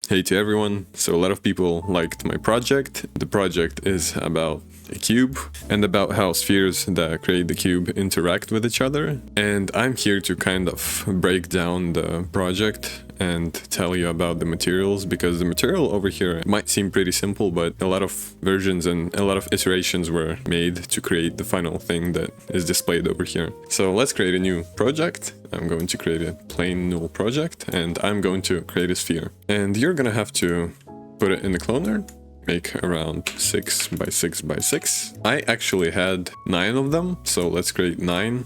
Hey to everyone. So a lot of people liked my project. The project is about a cube and about how spheres that create the cube interact with each other. And I'm here to kind of break down the project and tell you about the materials, because the material over here might seem pretty simple, but a lot of versions and a lot of iterations were made to create the final thing that is displayed over here. So let's create a new project. I'm going to create a plain null project and I'm going to create a sphere. And you're gonna have to put it in the cloner, make around 6 by 6 by 6. I actually had 9 of them, so let's create 9.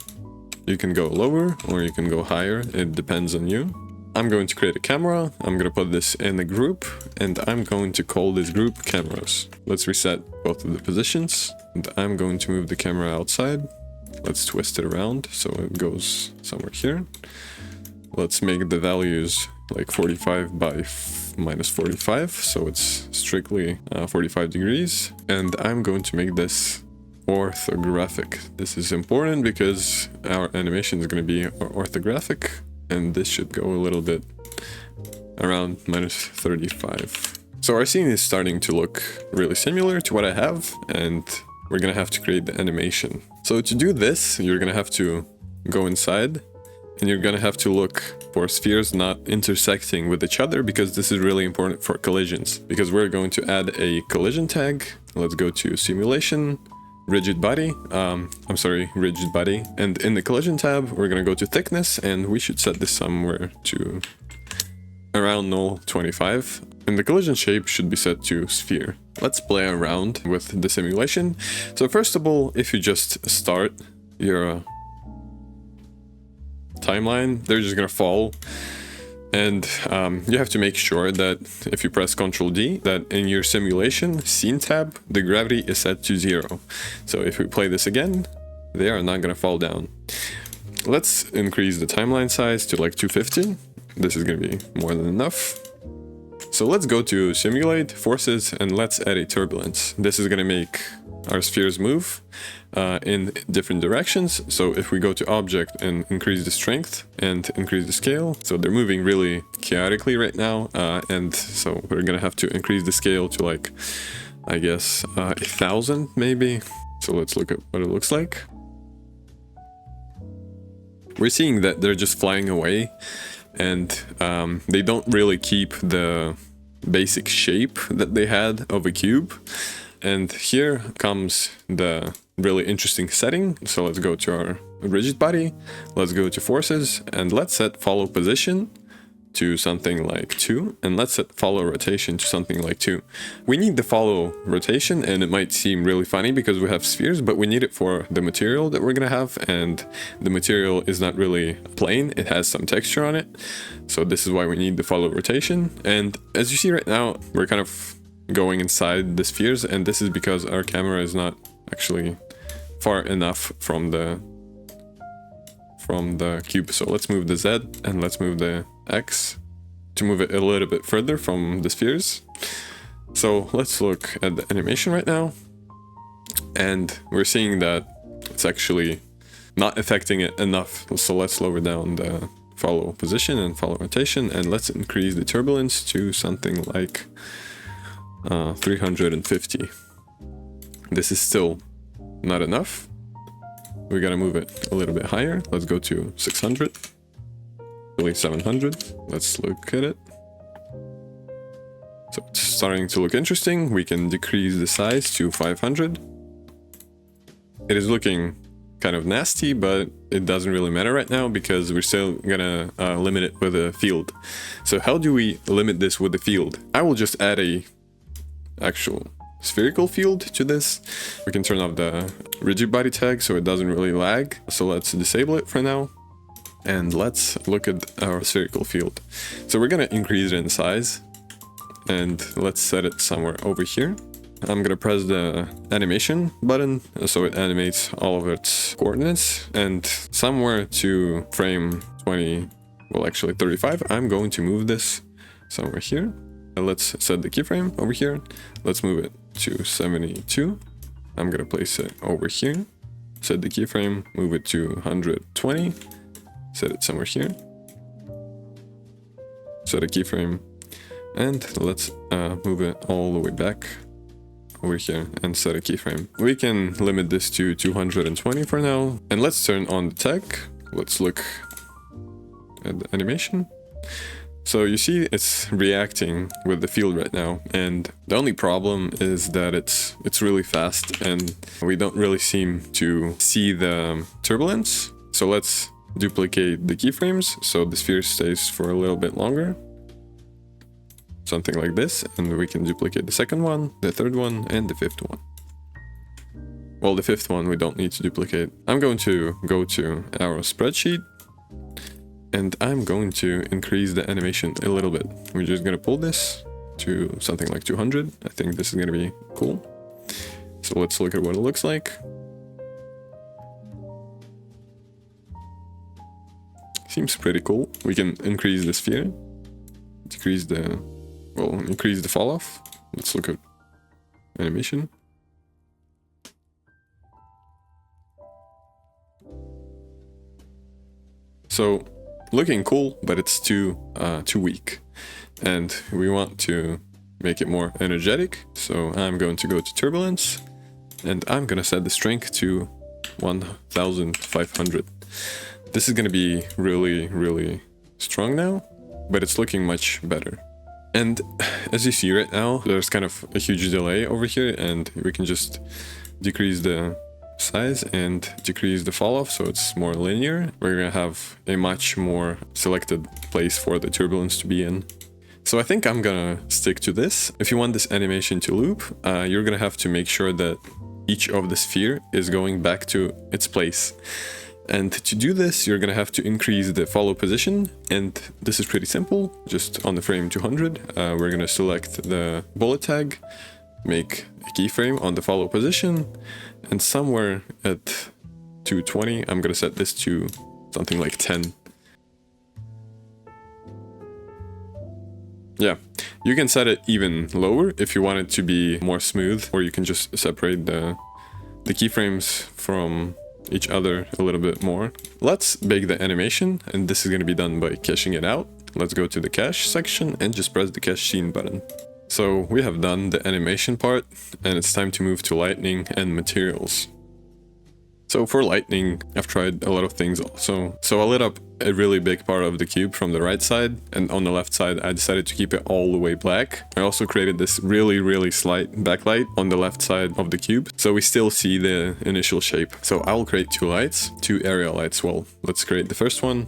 You can go lower or you can go higher, it depends on you. I'm going to create a camera, I'm going to put this in a group, and I'm going to call this group cameras. Let's reset both of the positions, and I'm going to move the camera outside. Let's twist it around so it goes somewhere here. Let's make the values like 45 by minus 45, so it's strictly 45 degrees. And I'm going to make this orthographic. This is important because our animation is going to be orthographic. And this should go a little bit around minus 35. So our scene is starting to look really similar to what I have, and we're gonna have to create the animation. So to do this, you're gonna have to go inside, and you're gonna have to look for spheres not intersecting with each other, because this is really important for collisions. Because we're going to add a collision tag. Let's go to simulation. Rigid body, rigid body, and in the collision tab we're gonna go to thickness, and we should set this somewhere to around 0.25, and the collision shape should be set to sphere. Let's play around with the simulation. So first of all, if you just start your timeline, they're just gonna fall. And you have to make sure that if you press Ctrl D, that in your simulation scene tab, the gravity is set to 0. So if we play this again, they are not gonna fall down. Let's increase the timeline size to like 250. This is gonna be more than enough. So let's go to simulate forces and let's add a turbulence. This is gonna make our spheres move in different directions. So if we go to object and increase the strength and increase the scale, so they're moving really chaotically right now, and so we're gonna have to increase the scale to like, I guess 1000 maybe. So let's look at what it looks like. We're seeing that they're just flying away, and they don't really keep the basic shape that they had of a cube. And here comes the really interesting setting. So let's go to our rigid body, let's go to forces, and let's set follow position to something like 2, and let's set follow rotation to something like 2. We need the follow rotation, and it might seem really funny because we have spheres, but we need it for the material that we're gonna have, and the material is not really plain, it has some texture on it. So this is why we need the follow rotation. And as you see right now, we're kind of going inside the spheres, and this is because our camera is not actually far enough from the cube. So let's move the Z and let's move the X to move it a little bit further from the spheres. So let's look at the animation right now, and we're seeing that it's actually not affecting it enough. So let's lower down the follow position and follow rotation, and let's increase the turbulence to something like 350. This is still not enough. We gotta move it a little bit higher. Let's go to 600, really 700. Let's look at it. So it's starting to look interesting. We can decrease the size to 500. It is looking kind of nasty, but it doesn't really matter right now because we're still gonna limit it with a field. So how do we limit this with the field? I will just add a actual spherical field to this. We can turn off the rigid body tag so it doesn't really lag. So let's disable it for now, and let's look at our spherical field. So we're gonna increase it in size, and let's set it somewhere over here. I'm gonna press the animation button so it animates all of its coordinates, and somewhere to frame 20, well actually 35, I'm going to move this somewhere here. Let's set the keyframe over here. Let's move it to 72. I'm gonna place it over here. Set the keyframe, move it to 120. Set it somewhere here. Set a keyframe, And let's move it all the way back over here and set a keyframe. We can limit this to 220 for now. And let's turn on the tag. Let's look at the animation. So you see it's reacting with the field right now, and the only problem is that it's really fast and we don't really seem to see the turbulence. So let's duplicate the keyframes so the sphere stays for a little bit longer. Something like this, and we can duplicate the second one, the third one, and the fifth one. Well, the fifth one we don't need to duplicate. I'm going to go to our spreadsheet, and I'm going to increase the animation a little bit. We're just going to pull this to something like 200. I think this is going to be cool. So let's look at what it looks like. Seems pretty cool. We can increase the sphere, decrease the, well, increase the fall off. Let's look at animation. So looking cool, but it's too weak, and we want to make it more energetic. So I'm going to go to turbulence, and I'm gonna set the strength to 1500. This is gonna be really strong now, but it's looking much better. And as you see right now, there's kind of a huge delay over here, and we can just decrease the size and decrease the fall off so it's more linear. We're gonna have a much more selected place for the turbulence to be in. So I think I'm gonna stick to this. If you want this animation to loop, you're gonna have to make sure that each of the sphere is going back to its place. And to do this, you're gonna have to increase the follow position, and this is pretty simple. Just on the frame 200, we're gonna select the bullet tag, make a keyframe on the follow position, and somewhere at 220, I'm gonna set this to something like 10. Yeah, you can set it even lower if you want it to be more smooth, or you can just separate the keyframes from each other a little bit more. Let's bake the animation, and this is going to be done by caching it out. Let's go to the cache section and just press the cache scene button. So we have done the animation part, and it's time to move to lighting and materials. So for lighting, I've tried a lot of things also. So I lit up a really big part of the cube from the right side, and on the left side I decided to keep it all the way black. I also created this really slight backlight on the left side of the cube, so we still see the initial shape. So I'll create two lights, two area lights. Well, let's create the first one,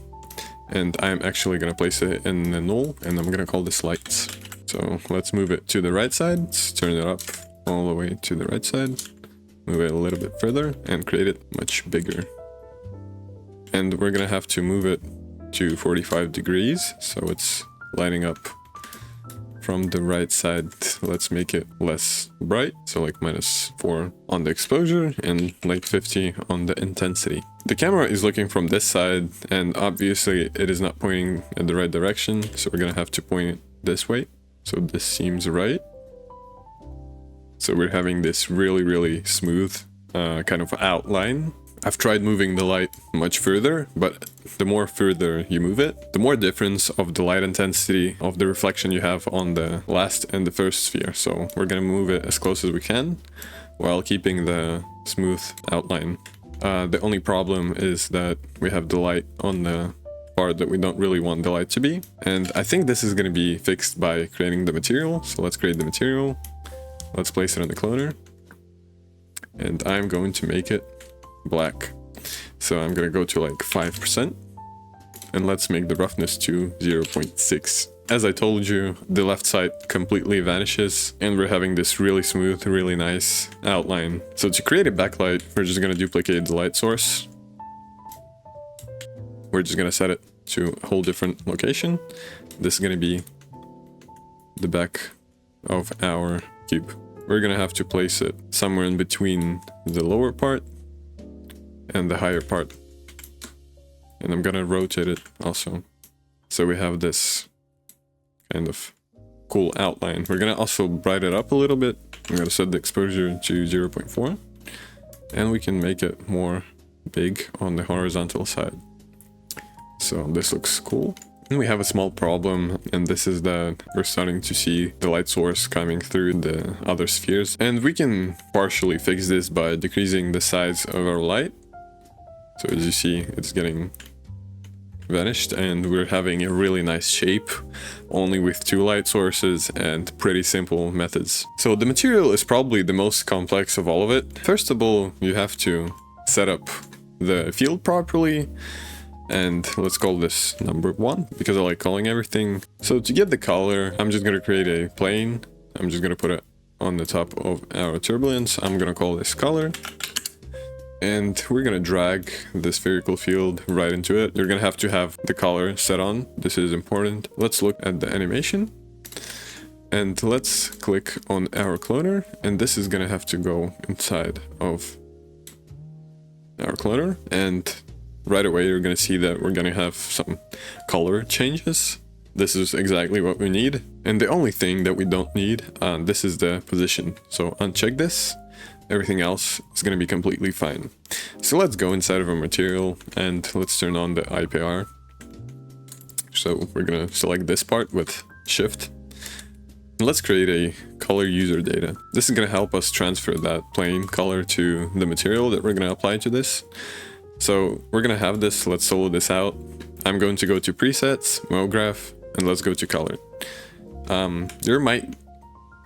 and I'm actually gonna place it in the null, and I'm gonna call this lights. So let's move it to the right side, let's turn it up all the way to the right side. Move it a little bit further and create it much bigger. And we're gonna have to move it to 45 degrees, so it's lining up from the right side. Let's make it less bright, so like -4 on the exposure and like 50 on the intensity. The camera is looking from this side, and obviously it is not pointing in the right direction, so we're gonna have to point it this way. So this seems right. So we're having this really smooth kind of outline. I've tried moving the light much further, but the more further you move it, the more difference of the light intensity of the reflection you have on the last and the first sphere. So we're gonna move it as close as we can while keeping the smooth outline. The only problem is that we have the light on the part that we don't really want the light to be. And I think this is gonna be fixed by creating the material. So let's create the material. Let's place it on the cloner, and I'm going to make it black. So I'm going to go to like 5%, and let's make the roughness to 0.6. As I told you, the left side completely vanishes, and we're having this really smooth, really nice outline. So to create a backlight, we're just going to duplicate the light source. We're just going to set it to a whole different location. This is going to be the back of our cube. We're gonna have to place it somewhere in between the lower part and the higher part, and I'm gonna rotate it also, so we have this kind of cool outline. We're gonna also brighten it up a little bit. I'm gonna set the exposure to 0.4, and we can make it more big on the horizontal side. So this looks cool. And we have a small problem, and this is that we're starting to see the light source coming through the other spheres. And we can partially fix this by decreasing the size of our light. So as you see, it's getting vanished, and we're having a really nice shape only with 2 light sources and pretty simple methods. So the material is probably the most complex of all of it. First of all, you have to set up the field properly, and let's call this number 1 because I like calling everything. So to get the color, I'm just going to create a plane. I'm just going to put it on the top of our turbulence. I'm going to call this color. And we're gonna drag the spherical field right into it. You're gonna have to have the color set on. This is important. Let's look at the animation. And let's click on our cloner. And this is gonna have to go inside of our cloner. And right away, you're gonna see that we're gonna have some color changes. This is exactly what we need. And the only thing that we don't need, this is the position. So uncheck this. Everything else is going to be completely fine. So let's go inside of our material and let's turn on the IPR. So we're going to select this part with Shift. Let's create a color user data. This is going to help us transfer that plain color to the material that we're going to apply to this. So we're going to have this. Let's solo this out. I'm going to go to presets, MoGraph, and let's go to color. There might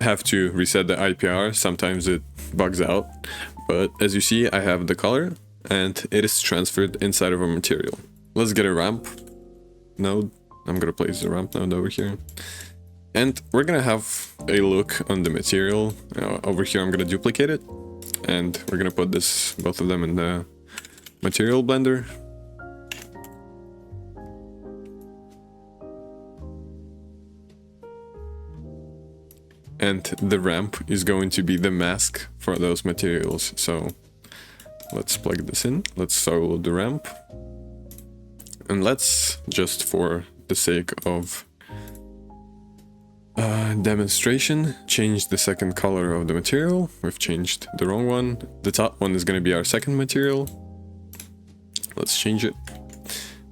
have to reset the IPR. Sometimes it bugs out, but as you see, I have the color and it is transferred inside of a material. Let's get a ramp node. I'm gonna place the ramp node over here, and we're gonna have a look on the material. Over here I'm gonna duplicate it, and we're gonna put both of them in the material blender. And the ramp is going to be the mask for those materials. So let's plug this in. Let's solo the ramp. And let's, just for the sake of demonstration, change the second color of the material. We've changed the wrong one. The top one is going to be our second material. Let's change it.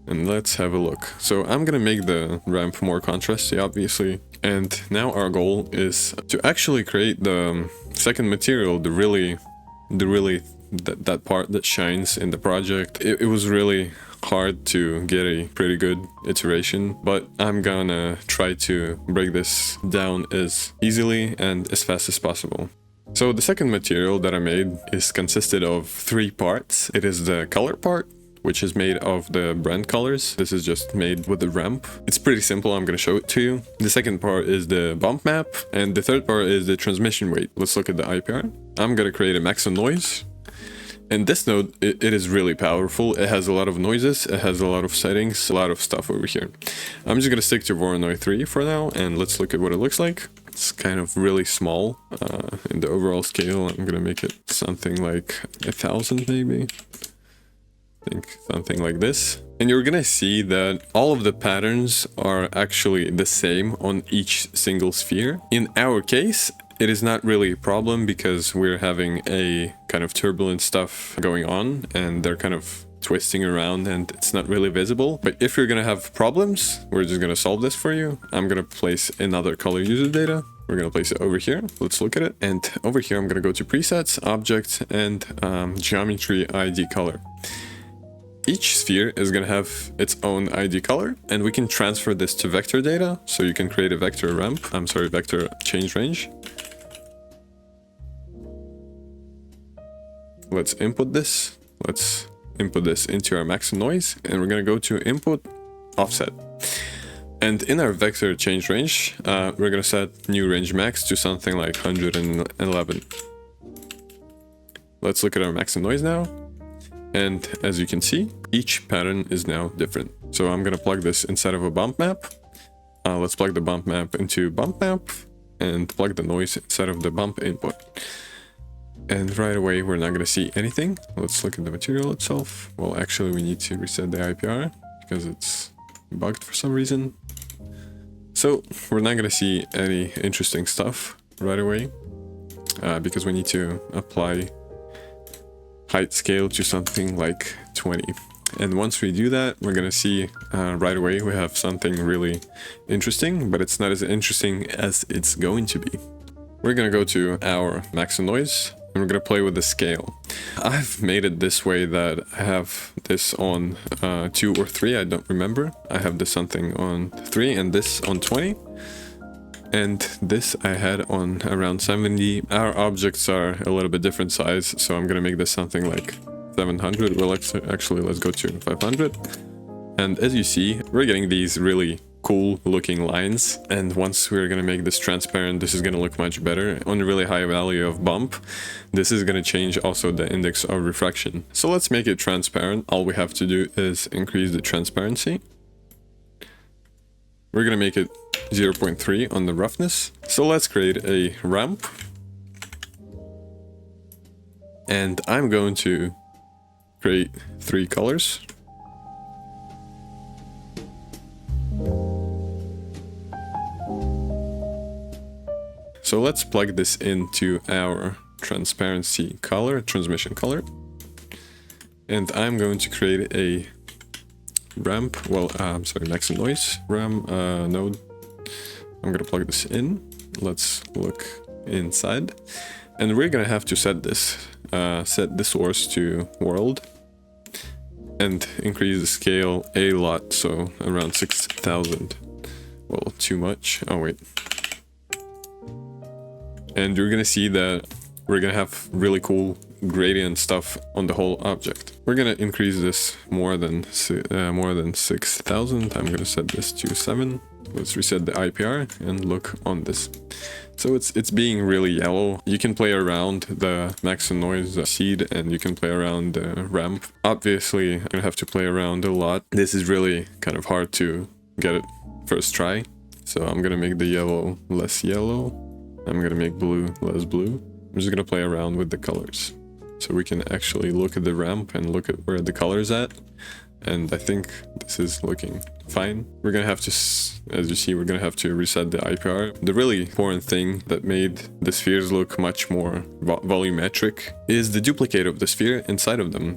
And let's have a look. So I'm gonna make the ramp more contrasty, obviously. And now our goal is to actually create the second material, that part that shines in the project. It was really hard to get a pretty good iteration, but I'm gonna try to break this down as easily and as fast as possible. So the second material that I made is consisted of 3 parts. It is the color part, which is made of the brand colors. This is just made with the ramp. It's pretty simple, I'm gonna show it to you. The second part is the bump map, and the third part is the transmission weight. Let's look at the IPR. I'm gonna create a max on noise. And this node, it is really powerful. It has a lot of noises, it has a lot of settings, a lot of stuff over here. I'm just gonna stick to Voronoi 3 for now, and let's look at what it looks like. It's kind of really small in the overall scale. I'm gonna make it something like 1000 maybe. I think something like this. And you're gonna see that all of the patterns are actually the same on each single sphere. In our case, it is not really a problem because we're having a kind of turbulent stuff going on and they're kind of twisting around and it's not really visible. But if you're gonna have problems, we're just gonna solve this for you. I'm gonna place another color user data. We're gonna place it over here. Let's look at it. And over here, I'm gonna go to presets, object, and geometry ID color. Each sphere is going to have its own ID color, and we can transfer this to vector data. So you can create a vector vector change range. Let's input this. Let's input this into our max noise, and we're going to go to input offset. And in our vector change range, we're going to set new range max to something like 111. Let's look at our max noise now. And as you can see, each pattern is now different. So I'm gonna plug this inside of a bump map. Let's plug the bump map into bump map and plug the noise inside of the bump input. And right away, we're not gonna see anything. Let's look at the material itself. Well, actually, we need to reset the IPR because it's bugged for some reason. So we're not gonna see any interesting stuff right away because we need to apply height scale to something like 20. And once we do that, we're gonna see right away we have something really interesting, but it's not as interesting as it's going to be. We're gonna go to our max and noise, and we're gonna play with the scale. I've made it this way that I have this on 2 or 3, I don't remember. I have this something on 3 and this on 20. And this I had on around 70. Our objects are a little bit different size, so I'm gonna make this something like 700. Well, let's go to 500. And as you see, we're getting these really cool looking lines. And once we're gonna make this transparent, this is gonna look much better. On a really high value of bump, this is gonna change also the index of refraction. So let's make it transparent. All we have to do is increase the transparency. We're gonna make it 0.3 on the roughness. So let's create a ramp. And I'm going to create 3 colors. So let's plug this into our transparency color, transmission color. And I'm going to create a ramp, well, I'm sorry, max and noise ramp node. I'm gonna plug this in. Let's look inside. And we're gonna have to set this source to world and increase the scale a lot, so around 6,000. Well, too much. Oh wait. And you're gonna see that we're gonna have really cool gradient stuff on the whole object. We're gonna increase this more than 6,000. I'm gonna set this to 7. Let's reset the IPR and look on this. So it's being really yellow. You can play around the max and noise seed, and you can play around the ramp. Obviously, I'm gonna have to play around a lot. This is really kind of hard to get it first try. So I'm gonna make the yellow less yellow. I'm gonna make blue less blue. I'm just gonna play around with the colors, so we can actually look at the ramp and look at where the color's at. And I think this is looking fine. We're gonna have to, as you see, we're gonna have to reset the IPR. The really important thing that made the spheres look much more volumetric is the duplicate of the sphere inside of them.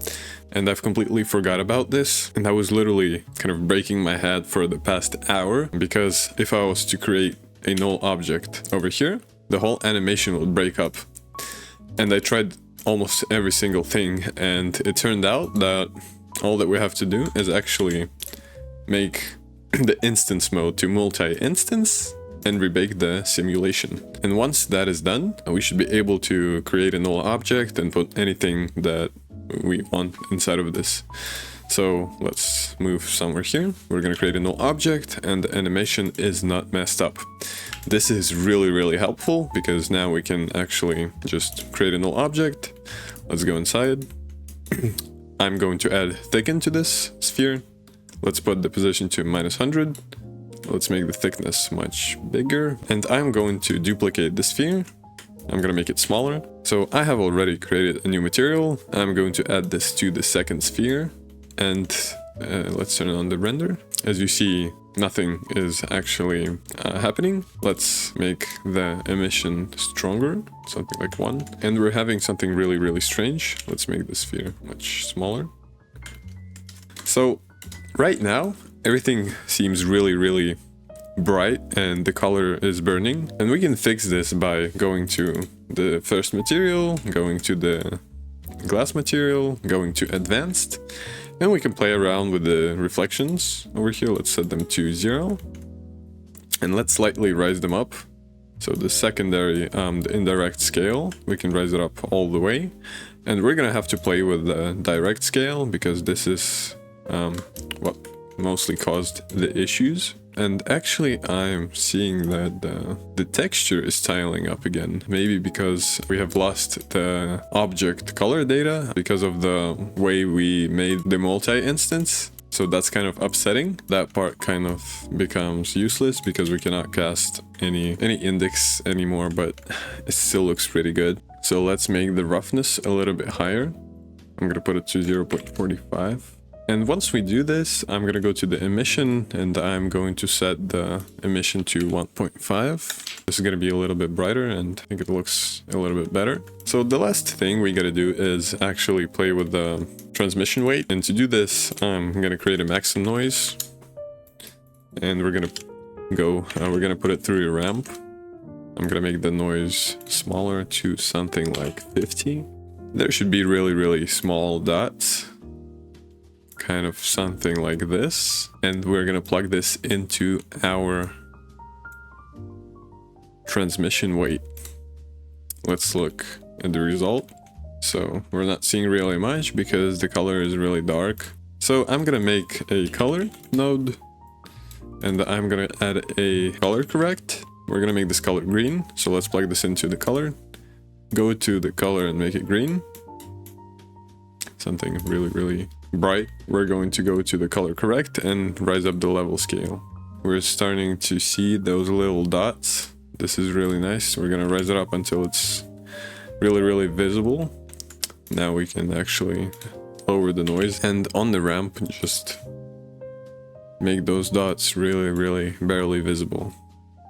And I've completely forgot about this. And I was literally kind of breaking my head for the past hour, because if I was to create a null object over here, the whole animation would break up. And I tried almost every single thing, and it turned out that all that we have to do is actually make the instance mode to multi-instance and rebake the simulation. And once that is done, we should be able to create a null object and put anything that we want inside of this. So let's move somewhere here. We're gonna create a null object, and the animation is not messed up. This is really, really helpful, because now we can actually just create a null object. Let's go inside. I'm going to add thicken to this sphere. Let's put the position to -100. Let's make the thickness much bigger. And I'm going to duplicate the sphere. I'm gonna make it smaller. So I have already created a new material. I'm going to add this to the second sphere. And let's turn on the render. As you see, nothing is actually happening. Let's make the emission stronger, something like 1. And we're having something really, really strange. Let's make the sphere much smaller. So right now, everything seems really, really bright and the color is burning. And we can fix this by going to the first material, going to the glass material, going to advanced. And we can play around with the reflections over here. Let's set them to 0. And let's slightly raise them up. So the secondary, the indirect scale, we can raise it up all the way. And we're gonna have to play with the direct scale, because this is what mostly caused the issues. And actually, I'm seeing that the texture is tiling up again. Maybe because we have lost the object color data because of the way we made the multi-instance. So that's kind of upsetting. That part kind of becomes useless because we cannot cast any index anymore, but it still looks pretty good. So let's make the roughness a little bit higher. I'm gonna put it to 0.45. And once we do this, I'm gonna go to the emission, and I'm going to set the emission to 1.5. This is gonna be a little bit brighter, and I think it looks a little bit better. So the last thing we gotta do is actually play with the transmission weight. And to do this, I'm gonna create a maximum noise, and we're gonna put it through a ramp. I'm gonna make the noise smaller to something like 50. There should be really small dots, kind of something like this, and we're gonna plug this into our transmission weight. Let's look at the result. So we're not seeing really much because the color is really dark. So I'm gonna make a color node, and I'm gonna add a color correct. We're gonna make this color green. So let's plug this into the color. Go to the color and make it green. Something really bright. We're going to go to the color correct and rise up the level scale. We're starting to see those little dots. This is really nice. We're gonna rise it up until it's really visible. Now we can actually lower the noise, and on the ramp just make those dots really barely visible.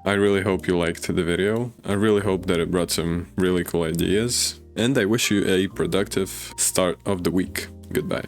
I really hope you liked the video. I really hope that it brought some really cool ideas, and I wish you a productive start of the week. Goodbye.